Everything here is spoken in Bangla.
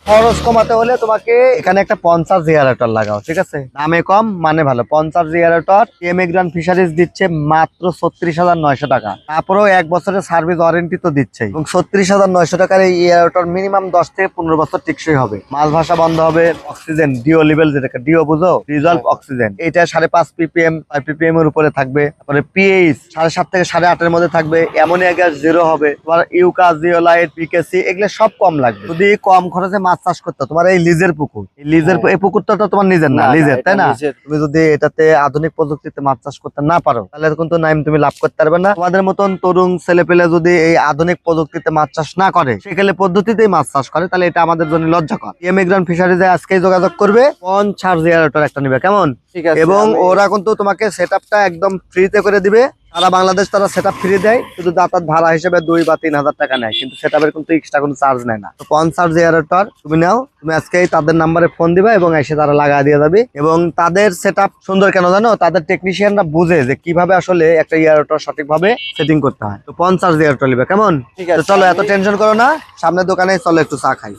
খরচ কমাতে হলে তোমাকে এখানে একটা 50 জেনারেটর লাগাও, ঠিক আছে? দামে কম মানে ভালো। 50 জেনারেটর এমিগ্রান্ট ফিশারিজ দিচ্ছে মাত্র 36,900 টাকা। তারপরেও 1 বছরের সার্ভিস ওয়ারেন্টি তো দিচ্ছেই, এবং 36,900 টাকার এই জেনারেটর মিনিমাম 10 থেকে 15 বছর টিকসই হবে। মাছ ভাষা বন্ধ হবে। অক্সিজেন ডিও লেভেল, যেটাকে ডিও বুঝো, রিজলভ অক্সিজেন, এটা 5.5 ppm 5 ppm এর উপরে থাকবে। তারপরে পিএইচ 7.5 থেকে 8.5 এর মধ্যে থাকবে। অ্যামোনিয়া গ্যাস 0 হবে। তোমার ইউকা, জিওলাইট, পিকেসি এগুলো সব কম লাগবে। যদি কম খরচে মাছ চাষ করতে, তোমার এই লিজের পুকুর, এই লিজের এই পুকুরটা তো তোমার নিজের না, লিজের, তাই না? তুমি যদি এটাতে আধুনিক প্রযুক্তিতে মাছ চাষ করতে না পারো, তাহলে কিন্তু নাইম তুমি লাভ করতে পারবে না। তোমাদের মতন তরুণ ছেলে পেলে যদি এই আধুনিক প্রযুক্তিতে মাছ চাষ না করে, সেখানে পদ্ধতিতেই মাছ চাষ করে, তাহলে এটা আমাদের জন্য লজ্জাকর। এমিগ্রান্ট ফিশারিজে আজকেই যোগাযোগ করবে। 50 জেনারেটর একটা নিবে, কেমন? এবং ওরা কিন্তু তোমাকে সেটআপটা একদম ফ্রিতে করে দিবে। সারা বাংলাদেশ তারা সেটআপ ফ্রি দেয়, শুধু যাতায়াত ভাড়া হিসেবে 2 বা 3 হাজার টাকা নেয়, কিন্তু সেটআপের কিন্তু এক্সট্রা কোনো চার্জ নেয় না। তো 50 জেনারেটর তুমি নাও, তুমি আজকেই তাদের নাম্বারে ফোন দিবা এবং এসে তারা লাগা দিয়ে যাবে। এবং তাদের সেটআপ সুন্দর কেন জানো? তাদের টেকনিশিয়ানরা বুঝে যে কিভাবে আসলে একটা জেনারেটর সঠিকভাবে সেটিং করতে হয়। তো 50 জেনারেটর নিবে, কেমন? চলো, এত টেনশন করো না, সামনের দোকানে চলো একটু চা খাই।